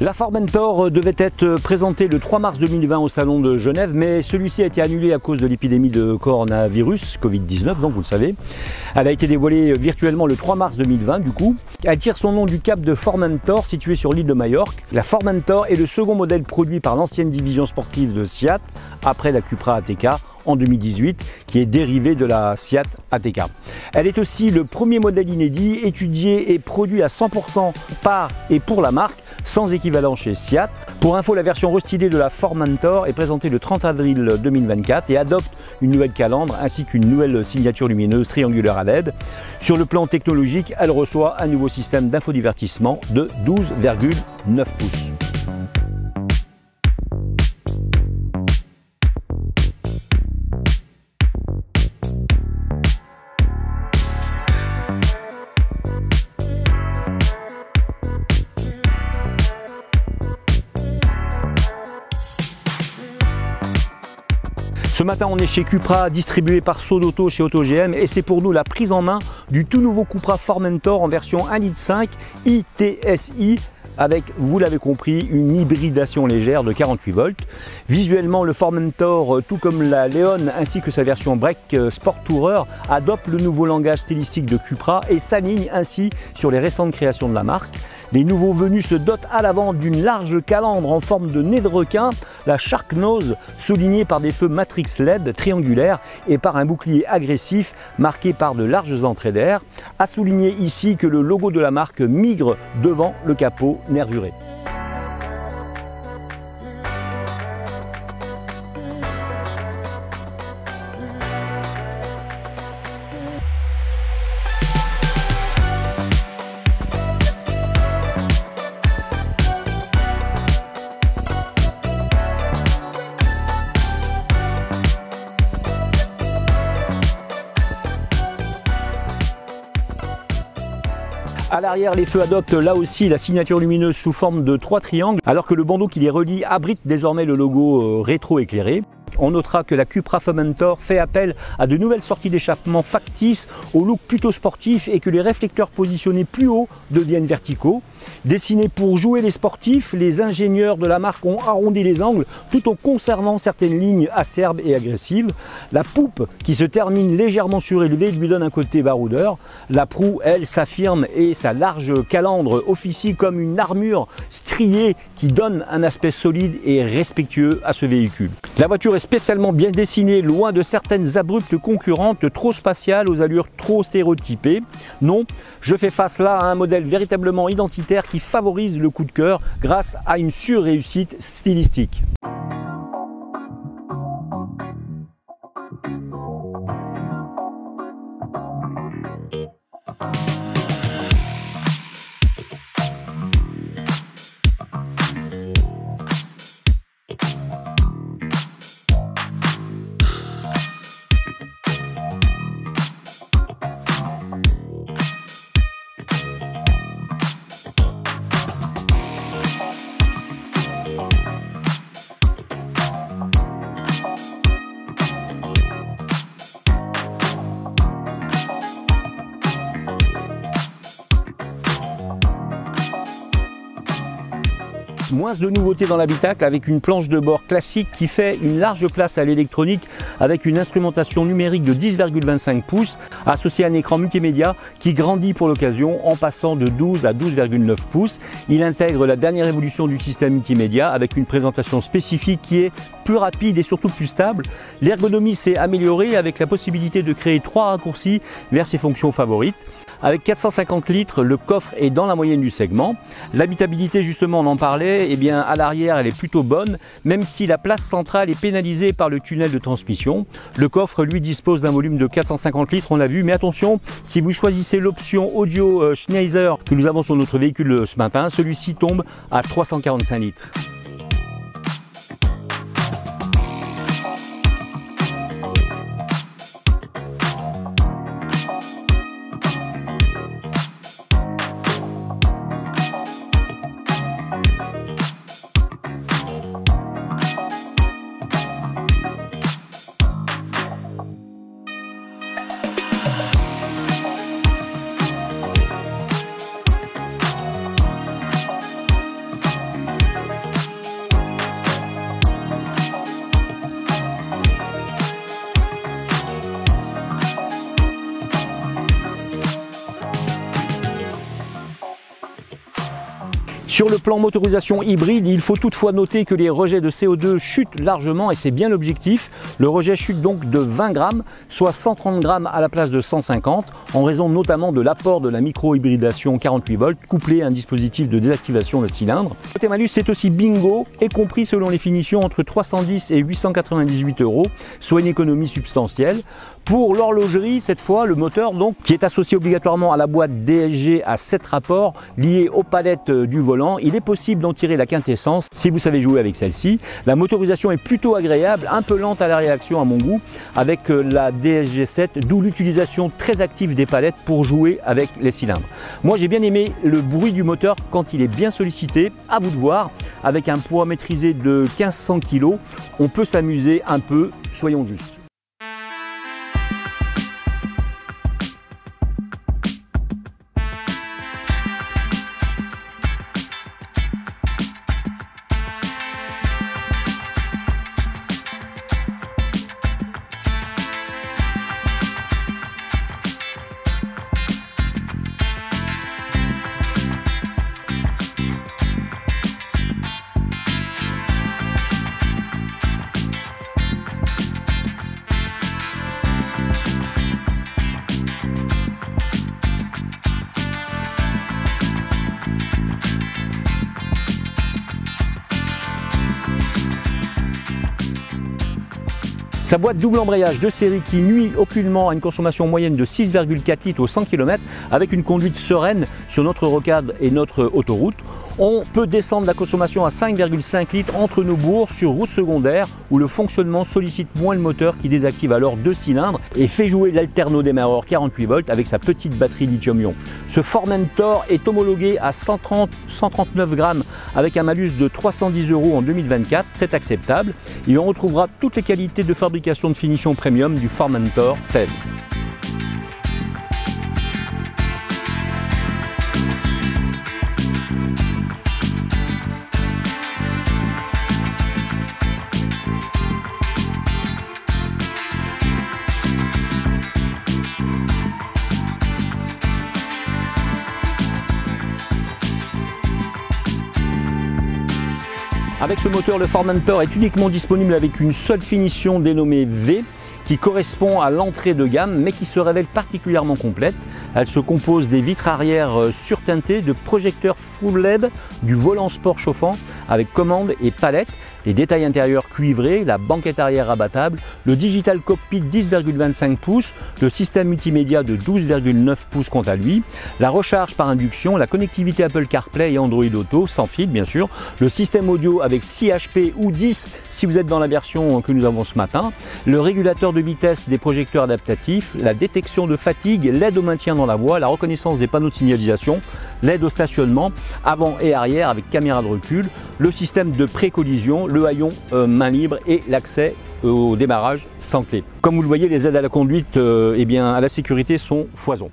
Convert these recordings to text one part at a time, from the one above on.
La Formentor devait être présentée le 3 mars 2020 au Salon de Genève, mais celui-ci a été annulé à cause de l'épidémie de coronavirus, Covid-19, donc vous le savez. Elle a été dévoilée virtuellement le 3 mars 2020 du coup. Elle tire son nom du cap de Formentor, situé sur l'île de Majorque. La Formentor est le second modèle produit par l'ancienne division sportive de Seat, après la Cupra ATK, en 2018, qui est dérivée de la Seat ATK. Elle est aussi le premier modèle inédit, étudié et produit à 100% par et pour la marque, sans équivalent chez Seat. Pour info, la version restylée de la Formentor est présentée le 30 avril 2024 et adopte une nouvelle calandre ainsi qu'une nouvelle signature lumineuse triangulaire à LED. Sur le plan technologique, elle reçoit un nouveau système d'infodivertissement de 12,9 pouces. Ce matin, on est chez Cupra, distribué par Sodauto chez AutoGM, et c'est pour nous la prise en main du tout nouveau Cupra Formentor en version 1,5 litre ITSI avec, vous l'avez compris, une hybridation légère de 48 volts. Visuellement, le Formentor, tout comme la Leon ainsi que sa version Break Sport Tourer, adopte le nouveau langage stylistique de Cupra et s'aligne ainsi sur les récentes créations de la marque. Les nouveaux venus se dotent à l'avant d'une large calandre en forme de nez de requin, la Shark Nose, soulignée par des feux Matrix LED triangulaires et par un bouclier agressif marqué par de larges entrées d'air. À souligner ici que le logo de la marque migre devant le capot nervuré. À l'arrière, les feux adoptent là aussi la signature lumineuse sous forme de 3 triangles, alors que le bandeau qui les relie abrite désormais le logo rétro éclairé. On notera que la Cupra Formentor fait appel à de nouvelles sorties d'échappement factices au look plutôt sportif et que les réflecteurs positionnés plus haut deviennent verticaux. Dessinés pour jouer les sportifs, les ingénieurs de la marque ont arrondi les angles tout en conservant certaines lignes acerbes et agressives. La poupe, qui se termine légèrement surélevée, lui donne un côté baroudeur. La proue, elle, s'affirme et sa large calandre officie comme une armure striée qui donne un aspect solide et respectueux à ce véhicule. La voiture est spécialement bien dessinée, loin de certaines abruptes concurrentes trop spatiales aux allures trop stéréotypées. Non, je fais face là à un modèle véritablement identitaire qui favorise le coup de cœur grâce à une surréussite stylistique. Moins de nouveautés dans l'habitacle avec une planche de bord classique qui fait une large place à l'électronique avec une instrumentation numérique de 10,25 pouces associée à un écran multimédia qui grandit pour l'occasion en passant de 12 à 12,9 pouces. Il intègre la dernière évolution du système multimédia avec une présentation spécifique qui est plus rapide et surtout plus stable. L'ergonomie s'est améliorée avec la possibilité de créer 3 raccourcis vers ses fonctions favorites. Avec 450 litres, le coffre est dans la moyenne du segment. L'habitabilité, justement, on en parlait, eh bien, à l'arrière, elle est plutôt bonne, même si la place centrale est pénalisée par le tunnel de transmission. Le coffre, lui, dispose d'un volume de 450 litres, on l'a vu, mais attention, si vous choisissez l'option audio Schneider que nous avons sur notre véhicule ce matin, celui-ci tombe à 345 litres. Sur le plan motorisation hybride, il faut toutefois noter que les rejets de CO2 chutent largement et c'est bien l'objectif. Le rejet chute donc de 20 grammes, soit 130 grammes à la place de 150, en raison notamment de l'apport de la micro-hybridation 48 volts couplé à un dispositif de désactivation de cylindre. Côté malus, c'est aussi bingo et compris selon les finitions entre 310 et 898 €, soit une économie substantielle. Pour l'horlogerie, cette fois, le moteur donc qui est associé obligatoirement à la boîte DSG à 7 rapports liés aux palettes du volant, il est possible d'en tirer la quintessence si vous savez jouer avec celle-ci. La motorisation est plutôt agréable, un peu lente à la réaction à mon goût avec la DSG 7, d'où l'utilisation très active des palettes pour jouer avec les cylindres. Moi j'ai bien aimé le bruit du moteur quand il est bien sollicité, à vous de voir, avec un poids maîtrisé de 1500 kg, on peut s'amuser un peu, soyons justes. Sa boîte double embrayage de série qui nuit aucunement à une consommation moyenne de 6,4 litres au 100 km avec une conduite sereine sur notre rocade et notre autoroute. On peut descendre la consommation à 5,5 litres entre nos bourgs sur route secondaire où le fonctionnement sollicite moins le moteur qui désactive alors 2 cylindres et fait jouer l'alterno démarreur 48 volts avec sa petite batterie lithium-ion. Ce Formentor est homologué à 130-139 grammes avec un malus de 310 € en 2024, c'est acceptable et on retrouvera toutes les qualités de fabrication de finition premium du Formentor FEV. Avec ce moteur, le Formentor est uniquement disponible avec une seule finition dénommée V qui correspond à l'entrée de gamme mais qui se révèle particulièrement complète. Elle se compose des vitres arrière surteintées, de projecteurs full LED, du volant sport chauffant avec commande et palette, les détails intérieurs cuivrés, la banquette arrière abattable, le digital cockpit 10,25 pouces, le système multimédia de 12,9 pouces quant à lui, la recharge par induction, la connectivité Apple CarPlay et Android Auto sans fil bien sûr, le système audio avec 6 HP ou 10 si vous êtes dans la version que nous avons ce matin, le régulateur de vitesse des projecteurs adaptatifs, la détection de fatigue, l'aide au maintien dans la voie, la reconnaissance des panneaux de signalisation, l'aide au stationnement avant et arrière avec caméra de recul, le système de pré-collision, le haillon main libre et l'accès au démarrage sans clé. Comme vous le voyez, les aides à la conduite à la sécurité sont foison.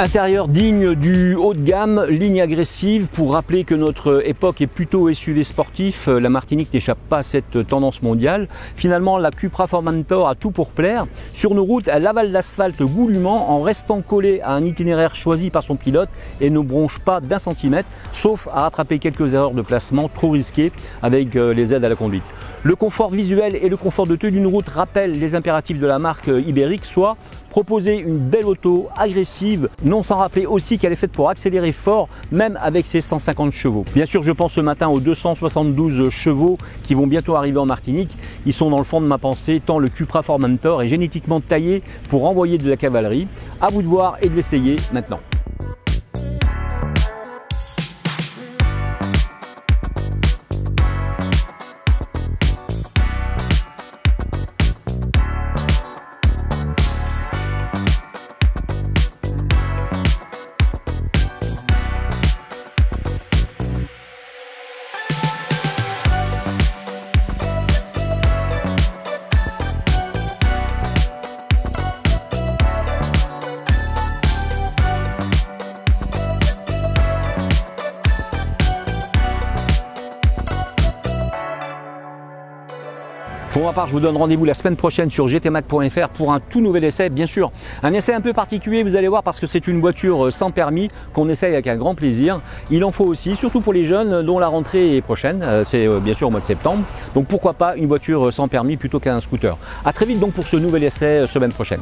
Intérieur digne du haut de gamme, ligne agressive pour rappeler que notre époque est plutôt SUV sportif. La Martinique n'échappe pas à cette tendance mondiale. Finalement, la Cupra Formentor a tout pour plaire. Sur nos routes, elle avale l'asphalte goulûment en restant collée à un itinéraire choisi par son pilote et ne bronche pas d'1 centimètre, sauf à rattraper quelques erreurs de placement trop risquées avec les aides à la conduite. Le confort visuel et le confort de tenue de route rappellent les impératifs de la marque ibérique, soit proposer une belle auto agressive, non sans rappeler aussi qu'elle est faite pour accélérer fort, même avec ses 150 chevaux. Bien sûr, je pense ce matin aux 272 chevaux qui vont bientôt arriver en Martinique. Ils sont dans le fond de ma pensée, tant le Cupra Formentor est génétiquement taillé pour envoyer de la cavalerie. À vous de voir et de l'essayer maintenant. Pour ma part, je vous donne rendez-vous la semaine prochaine sur gtmac.fr pour un tout nouvel essai, bien sûr. Un essai un peu particulier, vous allez voir, parce que c'est une voiture sans permis qu'on essaye avec un grand plaisir. Il en faut aussi, surtout pour les jeunes dont la rentrée est prochaine, c'est bien sûr au mois de septembre. Donc pourquoi pas une voiture sans permis plutôt qu'un scooter. A très vite donc pour ce nouvel essai semaine prochaine.